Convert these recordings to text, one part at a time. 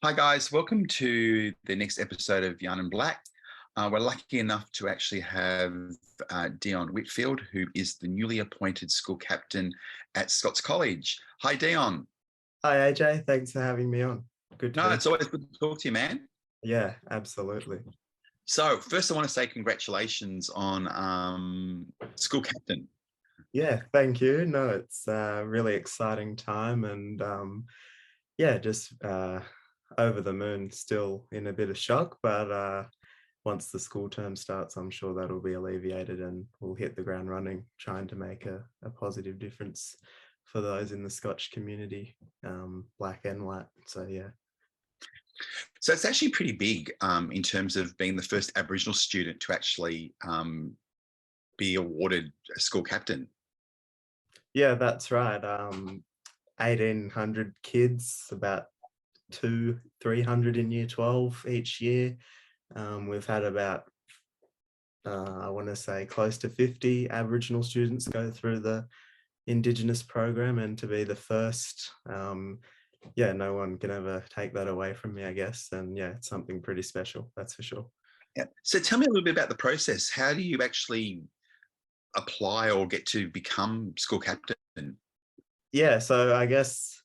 Hi guys, welcome to the next episode of YarninBlak. We're lucky enough to actually have Dion Whitfield, who is the newly appointed school captain at Scotch College. Hi Dion. Hi AJ, thanks for having me on. Good to No, be it's always good to talk to you, man. Yeah, absolutely. So first I want to say congratulations on school captain. Yeah, thank you. No, it's a really exciting time and just over the moon, still in a bit of shock, but once the school term starts, I'm sure that'll be alleviated and we'll hit the ground running, trying to make a positive difference for those in the Scotch community, black and white. So yeah. So it's actually pretty big in terms of being the first Aboriginal student to actually be awarded a school captain. Yeah, that's right. 1,800 kids, about 300 in year 12 each year. We've had about, I want to say close to 50 Aboriginal students go through the Indigenous program, and to be the first, no one can ever take that away from me, I guess. And yeah, it's something pretty special, that's for sure. Yeah. So tell me a little bit about the process. How do you actually apply or get to become school captain? Yeah, so I guess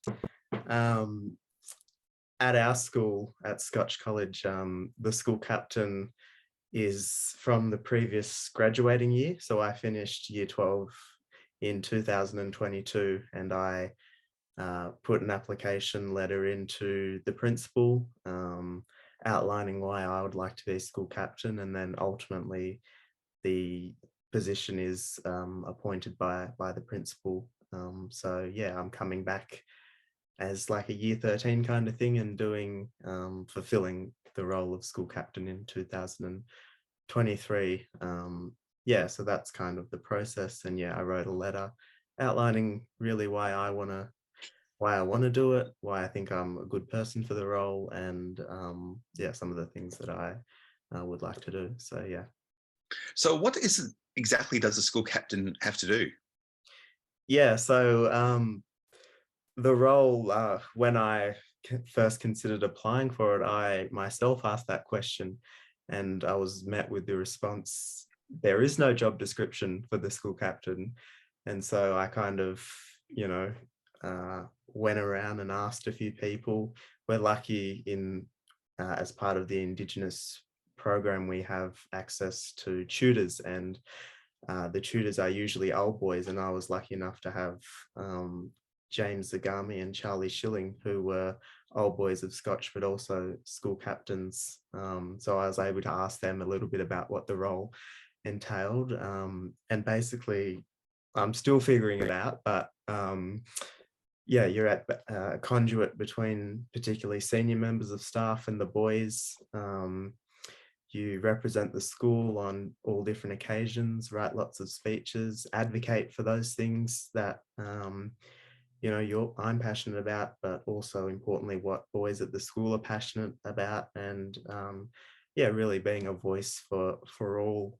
um, at our school, at Scotch College, the school captain is from the previous graduating year. So I finished year 12 in 2022, and I put an application letter into the principal outlining why I would like to be school captain, and then ultimately the position is appointed by the principal. So yeah, I'm coming back as like a year 13 kind of thing and doing fulfilling the role of school captain in 2023. So that's kind of the process. And yeah, I wrote a letter outlining really why I want to do it, why I think I'm a good person for the role, and some of the things that I would like to do. So yeah. So what is exactly does a school captain have to do? Yeah, so the role, when I first considered applying for it, I myself asked that question, and I was met with the response, there is no job description for the school captain. And so I kind of, you know, went around and asked a few people. We're lucky as part of the Indigenous program, we have access to tutors, and the tutors are usually old boys, and I was lucky enough to have James Zagami and Charlie Schilling, who were old boys of Scotch, but also school captains. So I was able to ask them a little bit about what the role entailed. And basically, I'm still figuring it out, but you're at a conduit between particularly senior members of staff and the boys. You represent the school on all different occasions, write lots of speeches, advocate for those things that I'm passionate about, but also importantly what boys at the school are passionate about, and really being a voice for all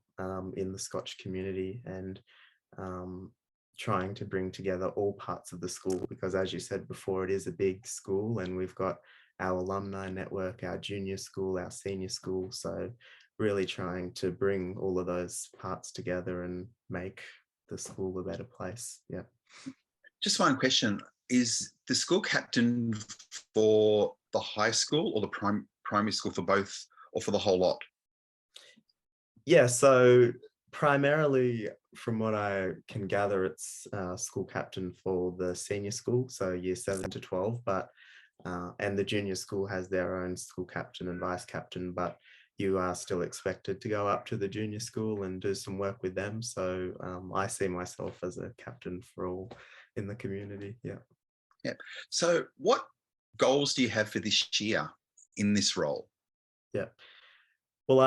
in the Scotch community, and trying to bring together all parts of the school, because as you said before, it is a big school, and we've got our alumni network, our junior school, our senior school. So really trying to bring all of those parts together and make the school a better place. Yeah. Just one question. Is the school captain for the high school or the primary school, for both or for the whole lot? Yeah, so primarily from what I can gather, it's school captain for the senior school, so year 7 to 12, but and the junior school has their own school captain and vice captain, but you are still expected to go up to the junior school and do some work with them. So I see myself as a captain for all in the community. Yeah. Yeah. So what goals do you have for this year in this role? Yeah. Well,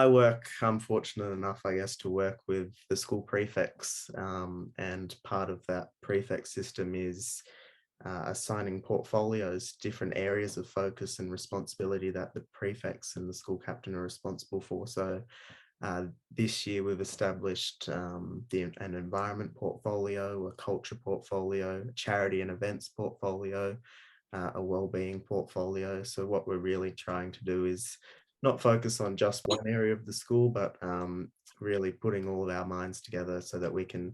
I'm fortunate enough, I guess, to work with the school prefects, and part of that prefect system is assigning portfolios, different areas of focus and responsibility that the prefects and the school captain are responsible for. So this year we've established an environment portfolio, a culture portfolio, a charity and events portfolio, a wellbeing portfolio. So what we're really trying to do is not focus on just one area of the school, but really putting all of our minds together so that we can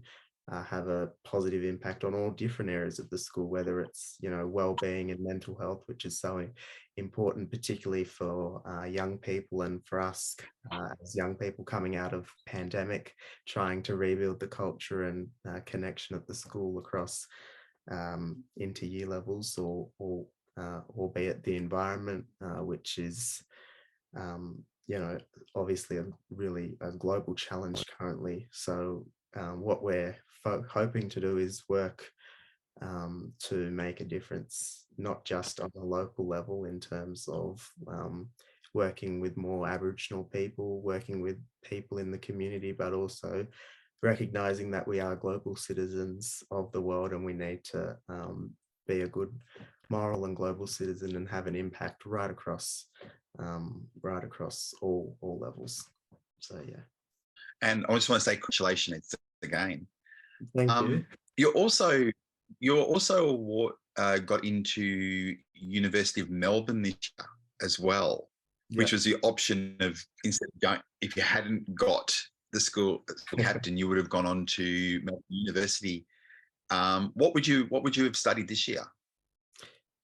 have a positive impact on all different areas of the school, whether it's, you know, well-being and mental health, which is so important, particularly for young people and for us as young people coming out of pandemic, trying to rebuild the culture and connection at the school across into year levels, or albeit the environment, which is you know, obviously a global challenge currently. So what we're hoping to do is work to make a difference, not just on a local level in terms of working with more Aboriginal people, working with people in the community, but also recognizing that we are global citizens of the world, and we need to be a good moral and global citizen and have an impact right across all levels. So yeah. And I just want to say congratulations again. Thank you. You're also got into University of Melbourne this year as well, which was the option of, instead of going, if you hadn't got the school captain, you would have gone on to Melbourne University. What would you have studied this year?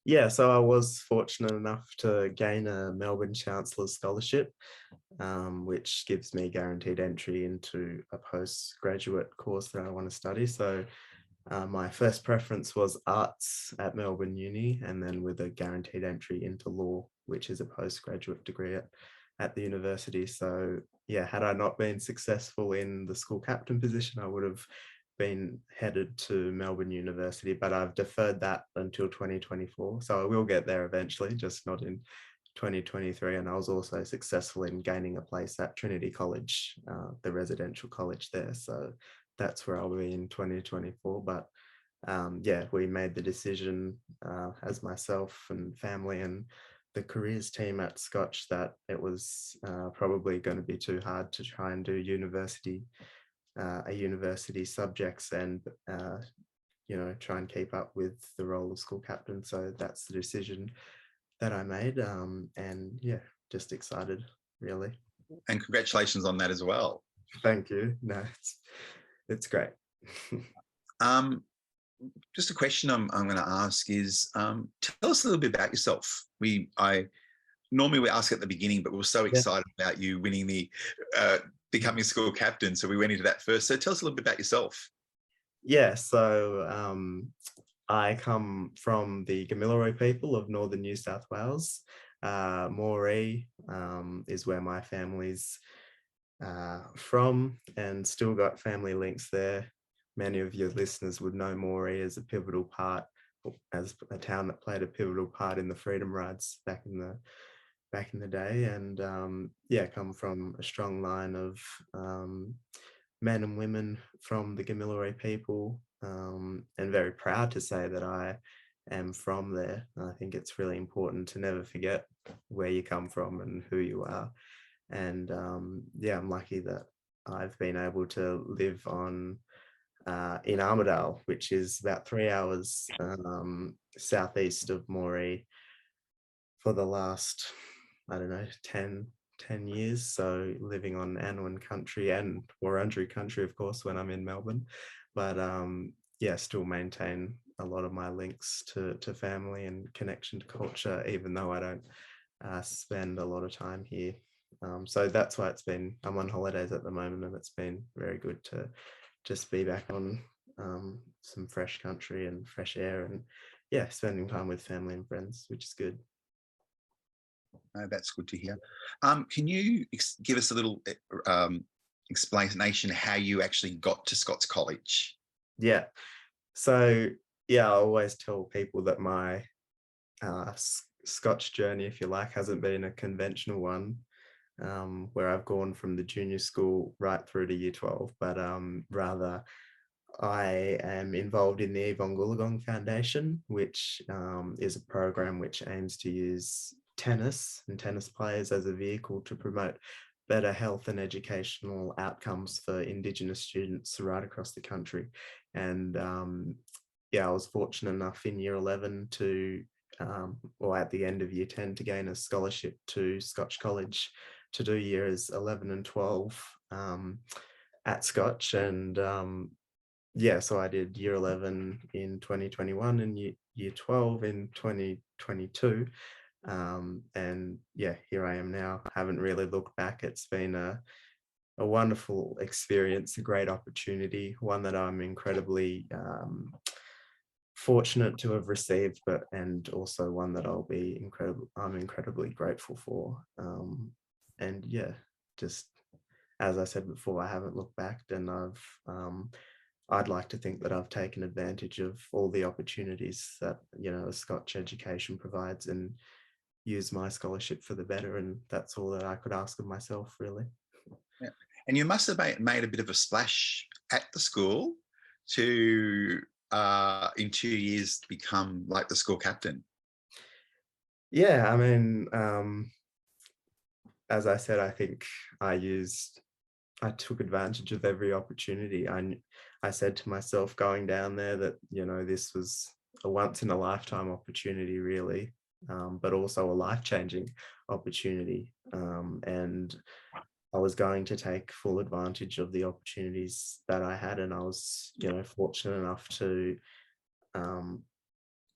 Yeah, so I was fortunate enough to gain a Melbourne Chancellor's Scholarship, which gives me guaranteed entry into a postgraduate course that I want to study. So my first preference was arts at Melbourne Uni, and then with a guaranteed entry into law, which is a postgraduate degree at the university. So yeah, had I not been successful in the school captain position, I would have been headed to Melbourne University, but I've deferred that until 2024. So I will get there eventually, just not in 2023. And I was also successful in gaining a place at Trinity College, the residential college there. So that's where I'll be in 2024. But yeah, we made the decision as myself and family and the careers team at Scotch that it was probably going to be too hard to try and do university subjects and you know, try and keep up with the role of school captain. So that's the decision that I made, and yeah, just excited, really. And congratulations on that as well. Thank you. No, it's great. Just a question I'm going to ask is, tell us a little bit about yourself. Normally we ask at the beginning, but we were so excited about you winning the becoming school captain, so we went into that first. So tell us a little bit about yourself. Yeah, so I come from the Gamilaroi people of Northern New South Wales. Moree is where my family's from, and still got family links there. Many of your listeners would know Moree as a pivotal part, as a town that played a pivotal part in the freedom rides back in the day. And yeah, come from a strong line of men and women from the Gamilaroi people, and very proud to say that I am from there. I think it's really important to never forget where you come from and who you are. And yeah, I'm lucky that I've been able to live in Armidale, which is about 3 hours southeast of Moree, for the last, I don't know, 10 years. So living on Anaiwan Country and Wurundjeri Country, of course, when I'm in Melbourne. But yeah, still maintain a lot of my links to family and connection to culture, even though I don't spend a lot of time here. So that's why I'm on holidays at the moment, and it's been very good to just be back on some fresh country and fresh air, and yeah, spending time with family and friends, which is good. That's good to hear. Can you give us a little explanation how you actually got to Scotch College? Yeah, so yeah, I always tell people that my Scotch journey, if you like, hasn't been a conventional one, where I've gone from the junior school right through to year 12, but rather I am involved in the Yvonne Goolagong Foundation, which is a program which aims to use tennis and tennis players as a vehicle to promote better health and educational outcomes for Indigenous students right across the country. And yeah, I was fortunate enough in year 11 to or at the end of year 10 to gain a scholarship to Scotch College to do years 11 and 12 at Scotch. And yeah, so I did year 11 in 2021 and year 12 in 2022. And yeah, here I am now. I haven't really looked back. It's been a wonderful experience, a great opportunity, one that I'm incredibly fortunate to have received, and also one that I'm incredibly grateful for. And yeah, just as I said before, I haven't looked back, and I'd like to think that I've taken advantage of all the opportunities that, you know, a Scotch education provides, and use my scholarship for the better. And that's all that I could ask of myself, really. Yeah. And you must have made a bit of a splash at the school to, in 2 years, become like the school captain. Yeah, I mean, as I said, I think I took advantage of every opportunity. I said to myself going down there that, you know, this was a once in a lifetime opportunity, really, but also a life-changing opportunity. And I was going to take full advantage of the opportunities that I had. And I was, you know, fortunate enough to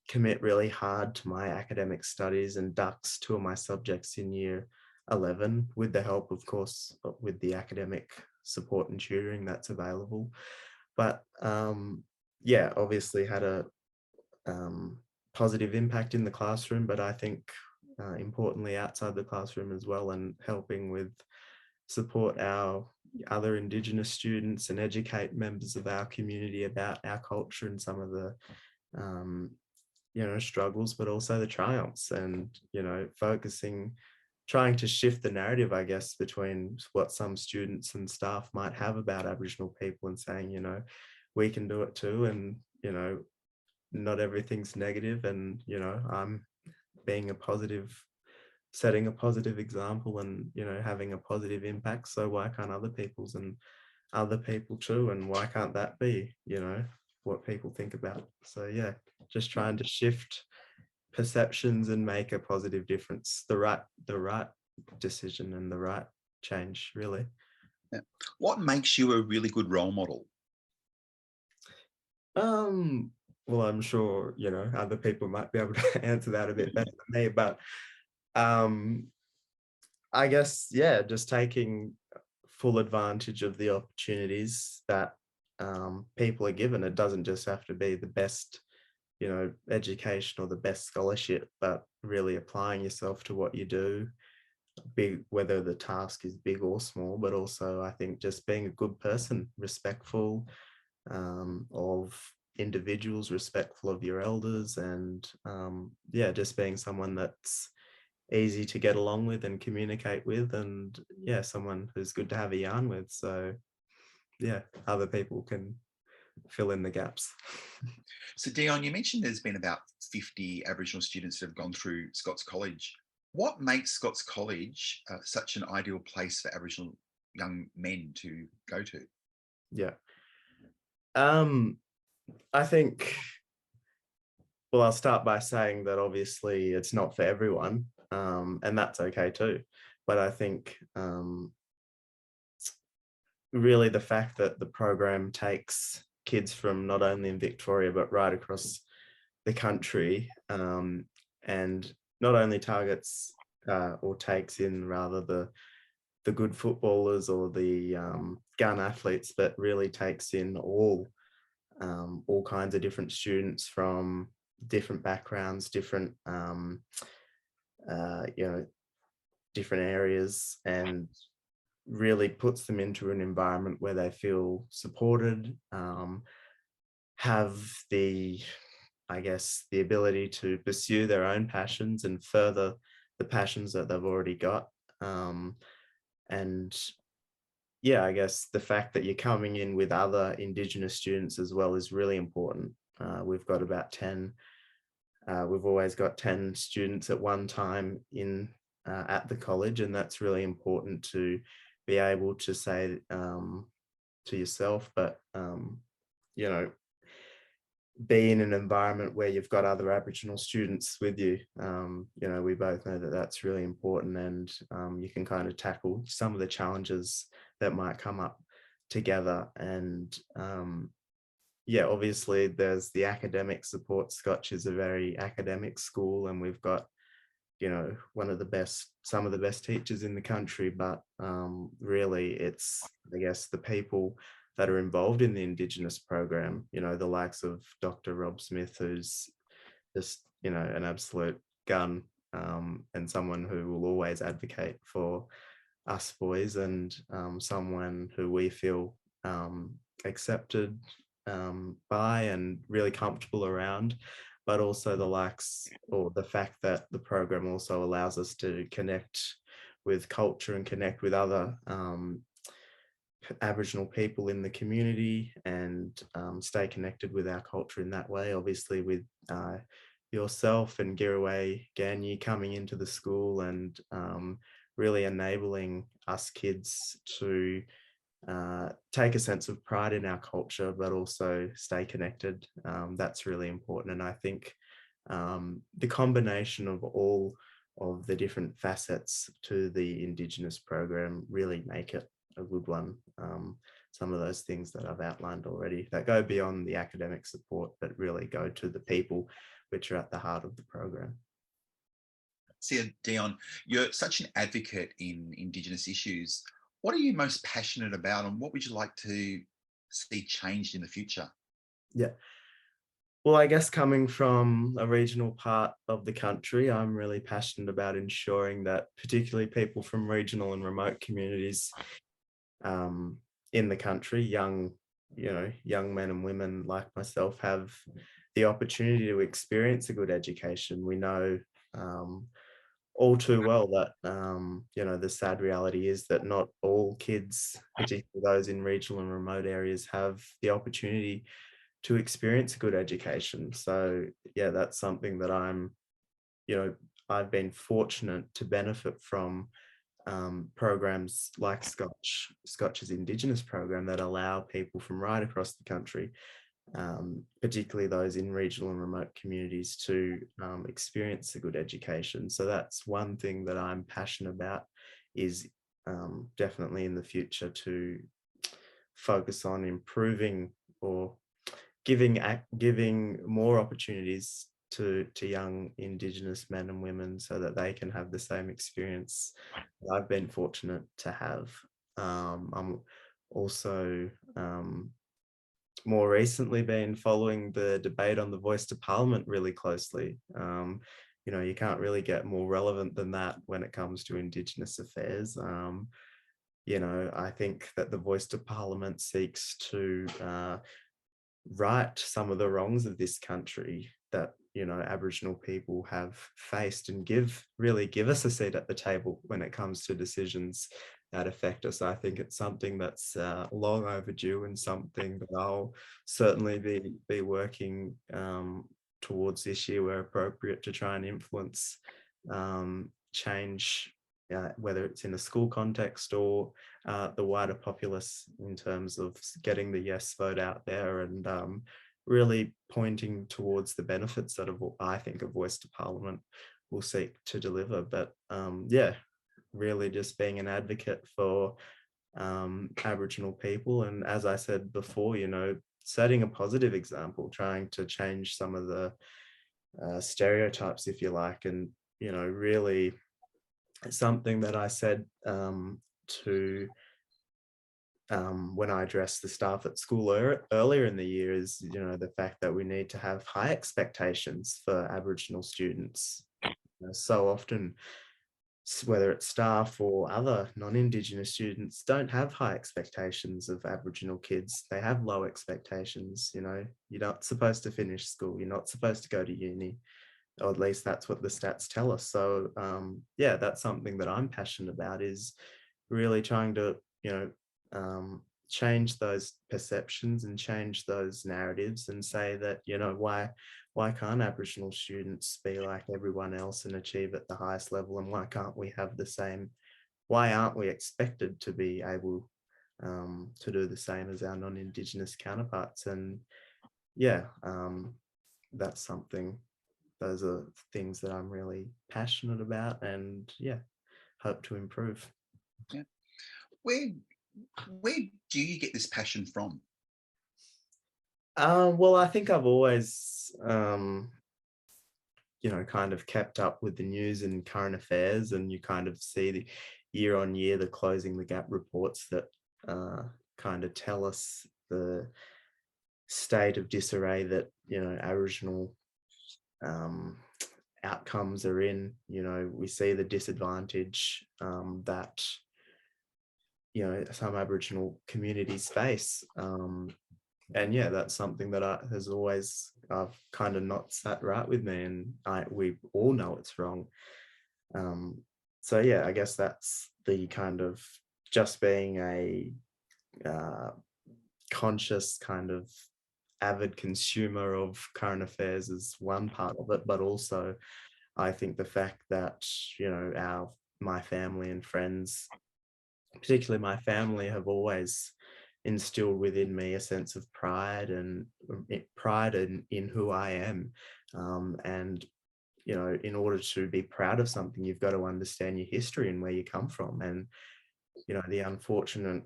commit really hard to my academic studies and ducks two of my subjects in year 11, with the help, of course, with the academic support and tutoring that's available. But yeah, obviously had a positive impact in the classroom, but I think importantly outside the classroom as well, and helping with support our other Indigenous students and educate members of our community about our culture and some of the you know, struggles, but also the triumphs, and, you know, trying to shift the narrative, I guess, between what some students and staff might have about Aboriginal people, and saying, you know, we can do it too, and, you know, not everything's negative, and, you know, I'm setting a positive example, and, you know, having a positive impact. So why can't other people too, and why can't that be, you know, what people think about? So yeah, just trying to shift perceptions and make a positive difference, the right decision and the right change, really. Yeah. What makes you a really good role model? Well, I'm sure, you know, other people might be able to answer that a bit better than me, but I guess, yeah, just taking full advantage of the opportunities that people are given. It doesn't just have to be the best, you know, education or the best scholarship, but really applying yourself to what you do, big, whether the task is big or small. But also, I think just being a good person, respectful of individuals, respectful of your elders, and yeah, just being someone that's easy to get along with and communicate with, and yeah, someone who's good to have a yarn with. So yeah, other people can fill in the gaps. So, Dion, you mentioned there's been about 50 Aboriginal students that have gone through Scots College. What makes Scots College such an ideal place for Aboriginal young men to go to? Yeah. I think, well, I'll start by saying that obviously it's not for everyone, and that's okay too. But I think really the fact that the program takes kids from not only in Victoria, but right across the country, and not only targets or takes in rather the good footballers or the gun athletes, but really takes in all kinds of different students from different backgrounds, different you know, different areas, and really puts them into an environment where they feel supported, have I guess, the ability to pursue their own passions and further the passions that they've already got. And yeah, I guess the fact that you're coming in with other Indigenous students as well is really important. We've got about 10, we've always got 10 students at one time in at the college, and that's really important to be able to say to yourself. But you know, be in an environment where you've got other Aboriginal students with you. We both know that that's really important, and you can kind of tackle some of the challenges that might come up together. And obviously there's the academic support. Scotch is a very academic school, and we've got some of the best teachers in the country, but really it's, I guess, the people that are involved in the Indigenous program, the likes of Dr. Rob Smith, who's just, an absolute gun, and someone who will always advocate for us boys, and someone who we feel accepted by and really comfortable around. But also the likes, or the fact that the program also allows us to connect with culture and connect with other Aboriginal people in the community, and stay connected with our culture in that way. Obviously with yourself and Giraway Ganyi coming into the school, and really enabling us kids to take a sense of pride in our culture, but also stay connected. That's really important. And I think the combination of all of the different facets to the Indigenous program really make it a good one. Some of those things that I've outlined already that go beyond the academic support, but really go to the people, which are at the heart of the program. See, Dion, you're such an advocate in Indigenous issues. What are you most passionate about, and what would you like to see changed in the future? Yeah. Well, I guess coming from a regional part of the country, I'm really passionate about ensuring that particularly people from regional and remote communities in the country, young men and women like myself, have the opportunity to experience a good education. We know all too well that the sad reality is that not all kids, particularly those in regional and remote areas, have the opportunity to experience a good education. So yeah, that's something that I've been fortunate to benefit from, programs like Scotch's Indigenous program that allow people from right across the country, particularly those in regional and remote communities, to experience a good education. So that's one thing that I'm passionate about, is definitely in the future to focus on improving, or giving more opportunities to young Indigenous men and women, so that they can have the same experience that I've been fortunate to have. I'm also more recently been following the debate on the voice to Parliament really closely. You can't really get more relevant than that when it comes to Indigenous affairs. I think that the voice to Parliament seeks to right some of the wrongs of this country that Aboriginal people have faced, and give us a seat at the table when it comes to decisions that affect us. I think it's something that's long overdue, and something that I'll certainly be working towards this year where appropriate, to try and influence change, whether it's in a school context or the wider populace, in terms of getting the yes vote out there, and really pointing towards the benefits that I think a voice to Parliament will seek to deliver. But really just being an advocate for Aboriginal people, and as I said before, setting a positive example, trying to change some of the stereotypes, if you like. And really something that I said to when I addressed the staff at school earlier in the year is, the fact that we need to have high expectations for Aboriginal students. So often, whether it's staff or other non-Indigenous students, don't have high expectations of Aboriginal kids. They have low expectations. You're not supposed to finish school. You're not supposed to go to uni, or at least that's what the stats tell us. So that's something that I'm passionate about, is really trying to change those perceptions and change those narratives, and say that why can't Aboriginal students be like everyone else and achieve at the highest level, and why can't we have the same? Why aren't we expected to be able to do the same as our non-Indigenous counterparts? And yeah, that's something. Those are things that I'm really passionate about, and yeah, hope to improve. Yeah. Where where do you get this passion from? Well, I think I've always, kind of kept up with the news and current affairs, and you kind of see the year on year the closing the gap reports that kind of tell us the state of disarray that Aboriginal um, outcomes are in. We see the disadvantage that some Aboriginal communities face. And yeah, that's something that I've kind of not sat right with me, and we all know it's wrong. Um, so yeah, I guess that's the kind of, just being a uh, conscious kind of avid consumer of current affairs is one part of it, but also I think the fact that my family and friends, particularly my family, have always instilled within me a sense of pride and pride in who I am. And in order to be proud of something, you've got to understand your history and where you come from. And the unfortunate,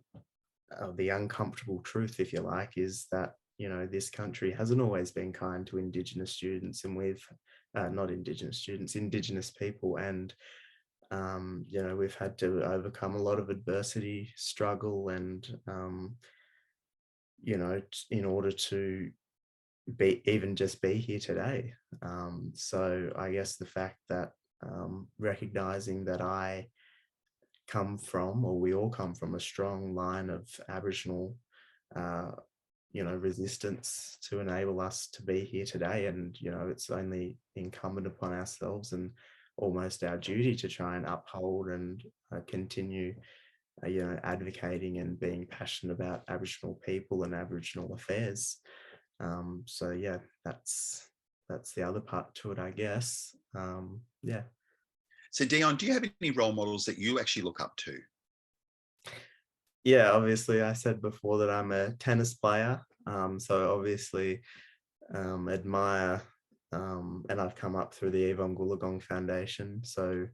the uncomfortable truth, if you like, is that this country hasn't always been kind to Indigenous students, and we've not Indigenous students, Indigenous people, and we've had to overcome a lot of adversity, struggle, and in order to just be here today. So I guess the fact that recognizing that I come from, or we all come from, a strong line of Aboriginal uh, resistance to enable us to be here today. And, it's only incumbent upon ourselves and almost our duty to try and uphold and continue, advocating and being passionate about Aboriginal people and Aboriginal affairs. So yeah, that's the other part to it, I guess. Yeah. So Dion, do you have any role models that you actually look up to? Yeah, obviously I said before that I'm a tennis player. So obviously admire, and I've come up through the Yvonne Goolagong Foundation. So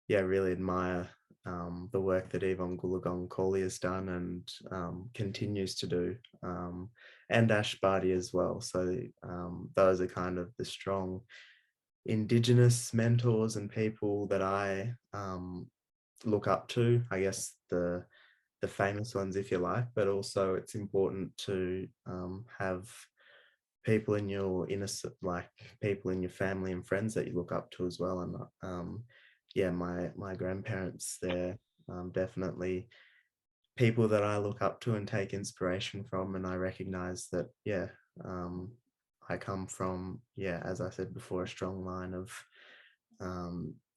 yeah, really admire the work that Yvonne Goolagong Cawley has done and continues to do, and Ash Barty as well. So those are kind of the strong Indigenous mentors and people that I look up to. I guess the famous ones, if you like, but also it's important to have people in your like people in your family and friends that you look up to as well. And yeah, my grandparents, they're definitely people that I look up to and take inspiration from. And I recognize that, yeah, I come from, yeah, as I said before, a strong line of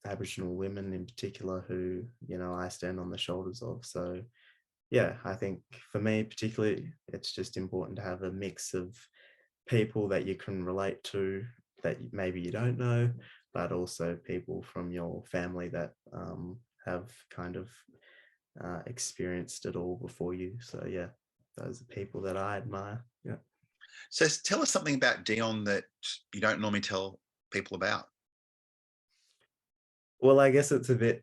Aboriginal women in particular who, I stand on the shoulders of. So yeah, I think for me particularly, it's just important to have a mix of people that you can relate to that maybe you don't know, but also people from your family that have kind of experienced it all before you. So yeah, those are people that I admire. Yeah. So tell us something about Dion that you don't normally tell people about. Well, I guess it's a bit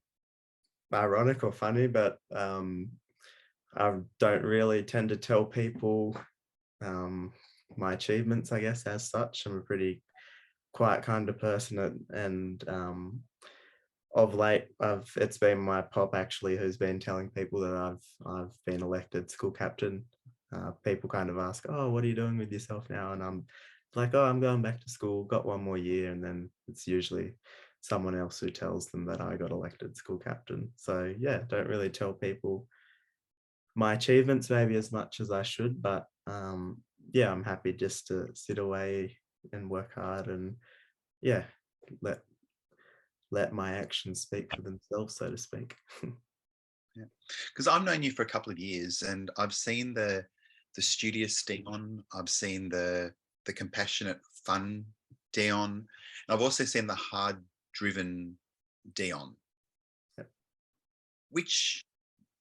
ironic or funny, but I don't really tend to tell people my achievements, I guess, as such. I'm a pretty quiet kind of person, and of late, it's been my pop actually who's been telling people that I've been elected school captain. People kind of ask, "Oh, what are you doing with yourself now?" And I'm like, "Oh, I'm going back to school. Got one more year," and then it's usually someone else who tells them that I got elected school captain. So yeah, don't really tell people my achievements maybe as much as I should, but yeah, I'm happy just to sit away and work hard and yeah, let let my actions speak for themselves, so to speak. Yeah, because I've known you for a couple of years, and I've seen the studious Dion. I've seen the compassionate, fun Dion, and I've also seen the hard-driven Dion. Yep. Which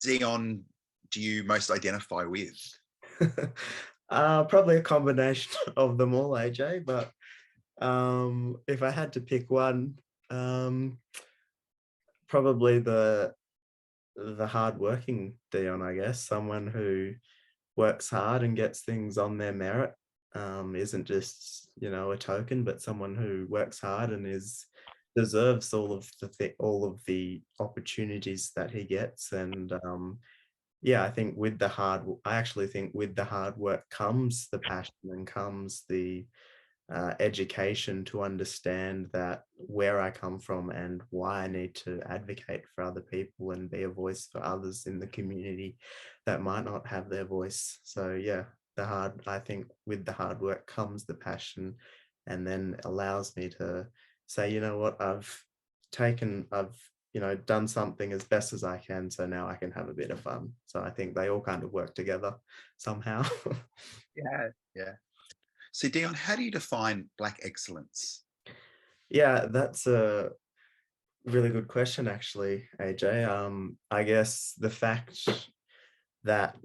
Dion do you most identify with? Probably a combination of them all, AJ, but if I had to pick one, probably the hardworking Dion, I guess, someone who works hard and gets things on their merit, isn't just, a token, but someone who works hard and deserves all of the opportunities that he gets. And yeah, I actually think with the hard work comes the passion and comes the education to understand that where I come from and why I need to advocate for other people and be a voice for others in the community that might not have their voice. So yeah, I think with the hard work comes the passion, and then allows me to say, you know what, I've done something as best as I can, so now I can have a bit of fun. So I think they all kind of work together somehow. Yeah, yeah. So Dion, how do you define Black excellence? Yeah, that's a really good question, actually, AJ. I guess the fact that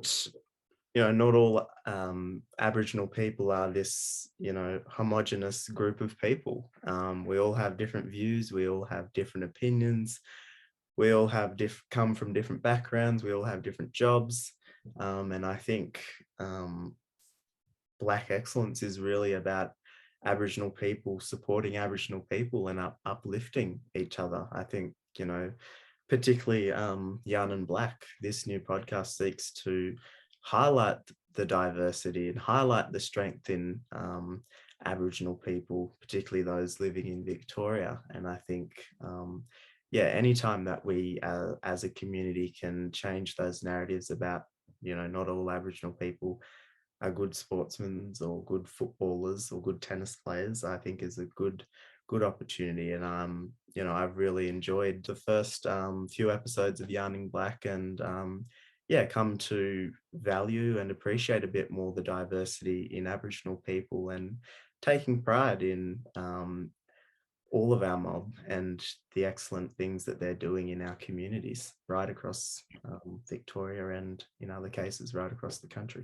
not all Aboriginal people are this homogenous group of people. We all have different views. We all have different opinions. We all have come from different backgrounds. We all have different jobs, and I think Black excellence is really about Aboriginal people supporting Aboriginal people and uplifting each other. I think, particularly YarninBlak, this new podcast seeks to highlight the diversity and highlight the strength in Aboriginal people, particularly those living in Victoria. And I think, yeah, anytime that we as a community can change those narratives about, not all Aboriginal people are good sportsmen or good footballers or good tennis players, I think is a good opportunity. And I've really enjoyed the first few episodes of Yarning Black, and yeah, come to value and appreciate a bit more the diversity in Aboriginal people, and taking pride in all of our mob and the excellent things that they're doing in our communities right across Victoria, and in other cases right across the country.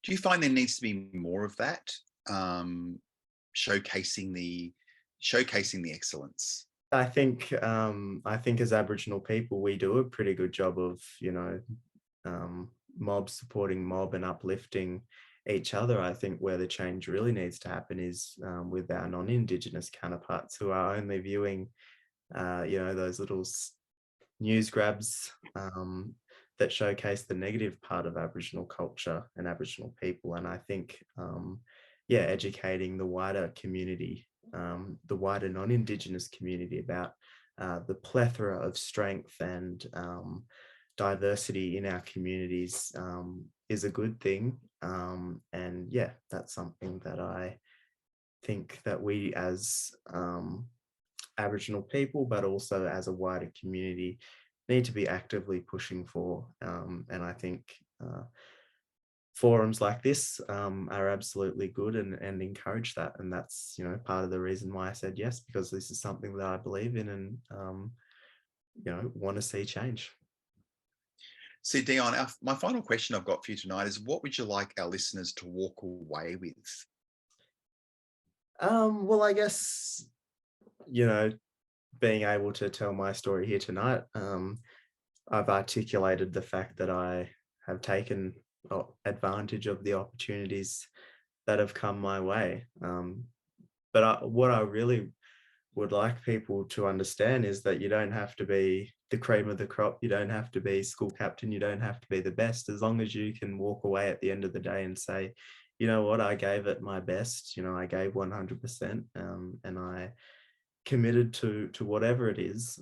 Do you find there needs to be more of that, showcasing the excellence? I think as Aboriginal people, we do a pretty good job of, mob supporting mob and uplifting each other. I think where the change really needs to happen is with our non-Indigenous counterparts who are only viewing, those little news grabs that showcase the negative part of Aboriginal culture and Aboriginal people. And I think, yeah, educating the wider community, the wider non-Indigenous community about the plethora of strength and diversity in our communities is a good thing. And yeah, that's something that I think that we as Aboriginal people, but also as a wider community, need to be actively pushing for. And I think forums like this are absolutely good and encourage that. And that's, part of the reason why I said yes, because this is something that I believe in and, want to see change. So Dion, my final question I've got for you tonight is, what would you like our listeners to walk away with? Well, I guess, being able to tell my story here tonight, I've articulated the fact that I have taken advantage of the opportunities that have come my way. But what I really would like people to understand is that you don't have to be the cream of the crop. You don't have to be school captain. You don't have to be the best. As long as you can walk away at the end of the day and say, you know what, I gave it my best. I gave 100%, and I committed to whatever it is.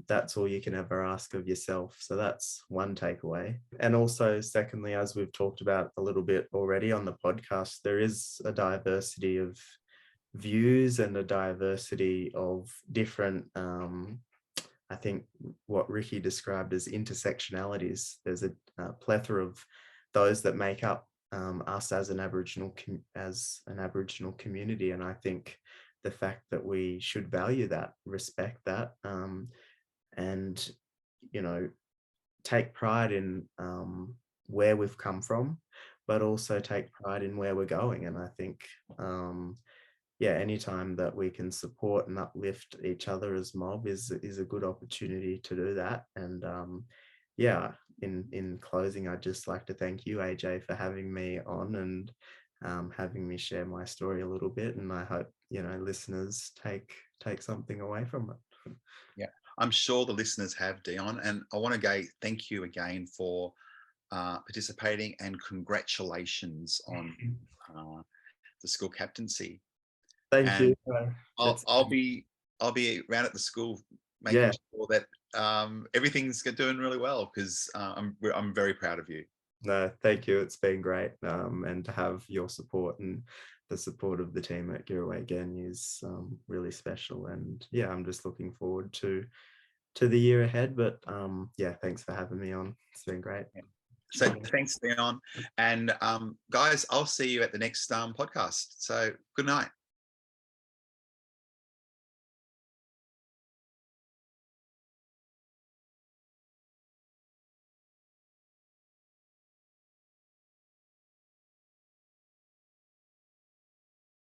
That's all you can ever ask of yourself. So that's one takeaway. And also, secondly, as we've talked about a little bit already on the podcast, there is a diversity of views and a diversity of different, I think what Ricky described as intersectionalities. There's a plethora of those that make up us as an Aboriginal community. And I think the fact that we should value that, respect that, and, take pride in where we've come from, but also take pride in where we're going. And I think, yeah, anytime that we can support and uplift each other as mob is a good opportunity to do that. And yeah, in closing, I'd just like to thank you, AJ, for having me on and having me share my story a little bit. And I hope, listeners take something away from it. Yeah, I'm sure the listeners have, Dion, and I want to thank you again for participating, and congratulations on the school captaincy. Thank And you. I'll be around at the school making Yeah, sure that everything's doing really well, because I'm very proud of you. no, thank you. It's been great. And to have your support and the support of the team at Giveaway again is really special. And yeah, I'm just looking forward to the year ahead. But yeah, thanks for having me on. It's been great. Yeah. So thanks, Dion. And guys, I'll see you at the next podcast. So good night.